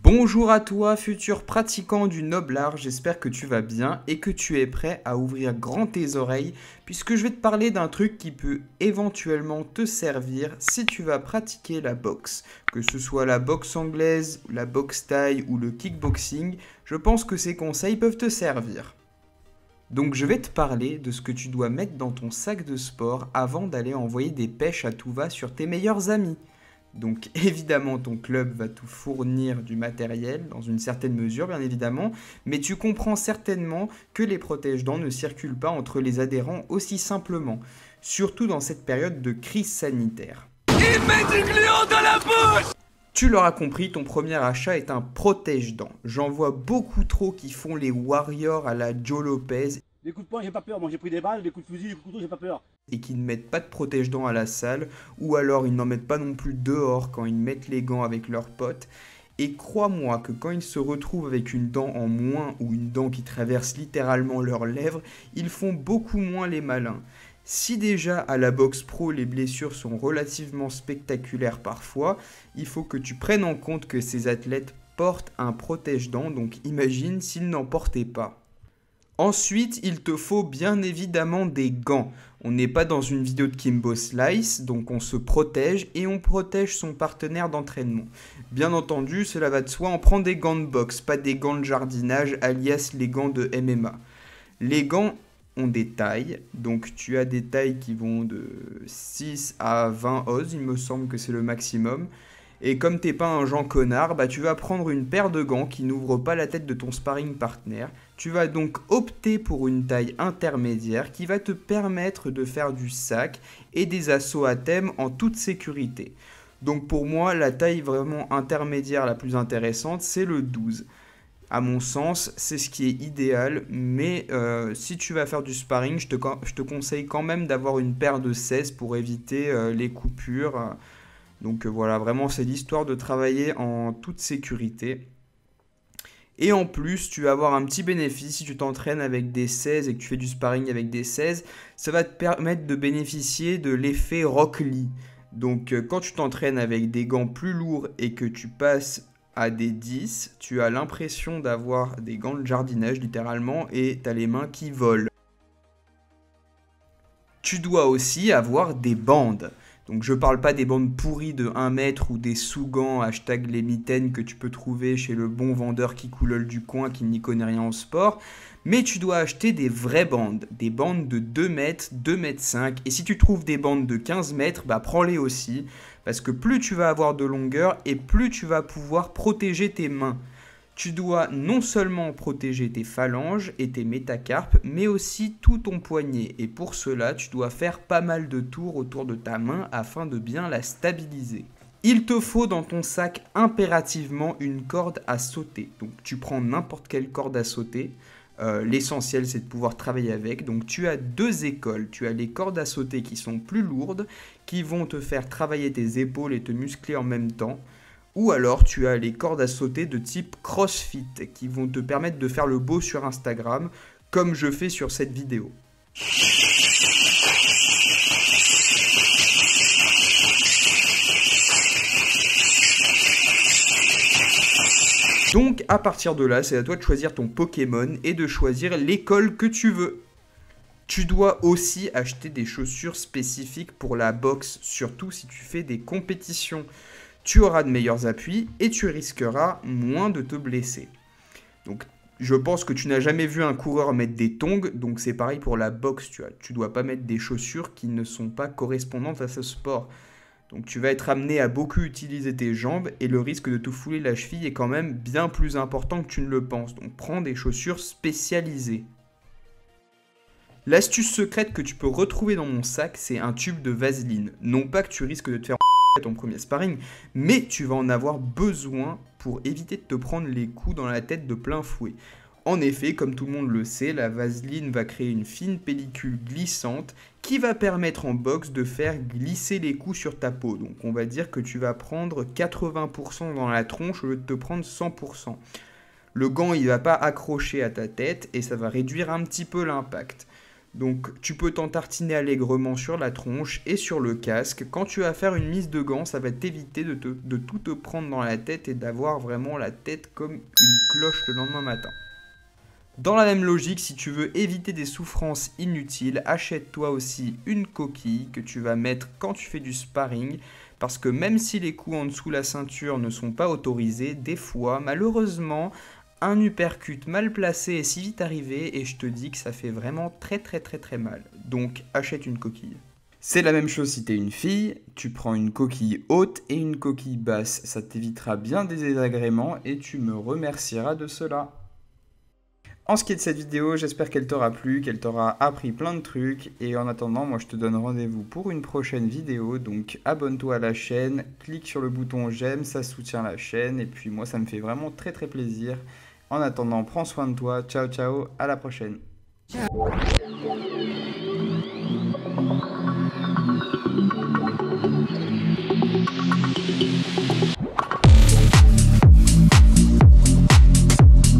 Bonjour à toi, futur pratiquant du noble art, j'espère que tu vas bien et que tu es prêt à ouvrir grand tes oreilles puisque je vais te parler d'un truc qui peut éventuellement te servir si tu vas pratiquer la boxe. Que ce soit la boxe anglaise, la boxe thaï ou le kickboxing, je pense que ces conseils peuvent te servir. Donc je vais te parler de ce que tu dois mettre dans ton sac de sport avant d'aller envoyer des pêches à tout va sur tes meilleurs amis. Donc évidemment ton club va te fournir du matériel, dans une certaine mesure bien évidemment, mais tu comprends certainement que les protège-dents ne circulent pas entre les adhérents aussi simplement, surtout dans cette période de crise sanitaire. Il met du gluant dans la bouche! Tu l'auras compris, ton premier achat est un protège-dents. J'en vois beaucoup trop qui font les warriors à la Joe Lopez Les coups de poing, j'ai pas peur. Moi, j'ai pris des balles, des coups de fusil, des coups de couteau, j'ai pas peur. et qui ne mettent pas de protège-dents à la salle, ou alors ils n'en mettent pas non plus dehors quand ils mettent les gants avec leurs potes. Et crois-moi que quand ils se retrouvent avec une dent en moins ou une dent qui traverse littéralement leurs lèvres, ils font beaucoup moins les malins. Si déjà à la boxe pro les blessures sont relativement spectaculaires parfois, il faut que tu prennes en compte que ces athlètes portent un protège-dents, donc imagine s'ils n'en portaient pas. Ensuite, il te faut bien évidemment des gants. On n'est pas dans une vidéo de Kimbo Slice, donc on se protège et on protège son partenaire d'entraînement. Bien entendu, cela va de soi, on prend des gants de boxe, pas des gants de jardinage, alias les gants de MMA. Les gants ont des tailles, donc tu as des tailles qui vont de 6 à 20 os, il me semble que c'est le maximum. Et comme t'es pas un Jean connard, tu vas prendre une paire de gants qui n'ouvrent pas la tête de ton sparring partner. Tu vas donc opter pour une taille intermédiaire qui va te permettre de faire du sac et des assauts à thème en toute sécurité. Donc pour moi, la taille vraiment intermédiaire la plus intéressante, c'est le 12. À mon sens, c'est ce qui est idéal, mais si tu vas faire du sparring, je te conseille quand même d'avoir une paire de 16 pour éviter les coupures. Donc voilà, vraiment c'est l'histoire de travailler en toute sécurité. Et en plus, tu vas avoir un petit bénéfice si tu t'entraînes avec des 16 et que tu fais du sparring avec des 16, ça va te permettre de bénéficier de l'effet Rock Lee. Donc quand tu t'entraînes avec des gants plus lourds et que tu passes à des 10, tu as l'impression d'avoir des gants de jardinage littéralement et tu as les mains qui volent. Tu dois aussi avoir des bandes. Donc je parle pas des bandes pourries de 1 mètre ou des sous-gants hashtag les mitaines que tu peux trouver chez le bon vendeur qui coulole du coin qui n'y connaît rien en sport, mais tu dois acheter des vraies bandes, des bandes de 2 mètres, 2 mètres 5, et si tu trouves des bandes de 15 mètres, prends-les aussi, parce que plus tu vas avoir de longueur et plus tu vas pouvoir protéger tes mains. Tu dois non seulement protéger tes phalanges et tes métacarpes, mais aussi tout ton poignet. Et pour cela, tu dois faire pas mal de tours autour de ta main afin de bien la stabiliser. Il te faut dans ton sac impérativement une corde à sauter. Donc tu prends n'importe quelle corde à sauter. L'essentiel c'est de pouvoir travailler avec. Donc tu as deux écoles. Tu as les cordes à sauter qui sont plus lourdes, qui vont te faire travailler tes épaules et te muscler en même temps. Ou alors tu as les cordes à sauter de type CrossFit qui vont te permettre de faire le beau sur Instagram comme je fais sur cette vidéo. Donc à partir de là, c'est à toi de choisir ton Pokémon et de choisir l'école que tu veux. Tu dois aussi acheter des chaussures spécifiques pour la boxe, surtout si tu fais des compétitions. Tu auras de meilleurs appuis et tu risqueras moins de te blesser. Donc, je pense que tu n'as jamais vu un coureur mettre des tongs, donc c'est pareil pour la boxe. Tu dois pas mettre des chaussures qui ne sont pas correspondantes à ce sport. Donc, tu vas être amené à beaucoup utiliser tes jambes et le risque de te fouler la cheville est quand même bien plus important que tu ne le penses. Donc, prends des chaussures spécialisées. L'astuce secrète que tu peux retrouver dans mon sac, c'est un tube de vaseline. Non pas que tu risques de te faire ton premier sparring, mais tu vas en avoir besoin pour éviter de te prendre les coups dans la tête de plein fouet. En effet, comme tout le monde le sait, la vaseline va créer une fine pellicule glissante qui va permettre en boxe de faire glisser les coups sur ta peau. Donc on va dire que tu vas prendre 80% dans la tronche au lieu de te prendre 100%. Le gant il va pas accrocher à ta tête et ça va réduire un petit peu l'impact. Donc tu peux t'en tartiner allègrement sur la tronche et sur le casque. Quand tu vas faire une mise de gants, ça va t'éviter de tout te prendre dans la tête et d'avoir vraiment la tête comme une cloche le lendemain matin. Dans la même logique, si tu veux éviter des souffrances inutiles, achète-toi aussi une coquille que tu vas mettre quand tu fais du sparring. Parce que même si les coups en dessous la ceinture ne sont pas autorisés, des fois, malheureusement, un uppercut mal placé est si vite arrivé et je te dis que ça fait vraiment très mal. Donc achète une coquille. C'est la même chose si t'es une fille, tu prends une coquille haute et une coquille basse. Ça t'évitera bien des désagréments et tu me remercieras de cela. En ce qui est de cette vidéo, j'espère qu'elle t'aura plu, qu'elle t'aura appris plein de trucs. Et en attendant, moi je te donne rendez-vous pour une prochaine vidéo. Donc abonne-toi à la chaîne, clique sur le bouton j'aime, ça soutient la chaîne. Et puis moi ça me fait vraiment très plaisir. En attendant, prends soin de toi. Ciao ciao, à la prochaine. Ciao.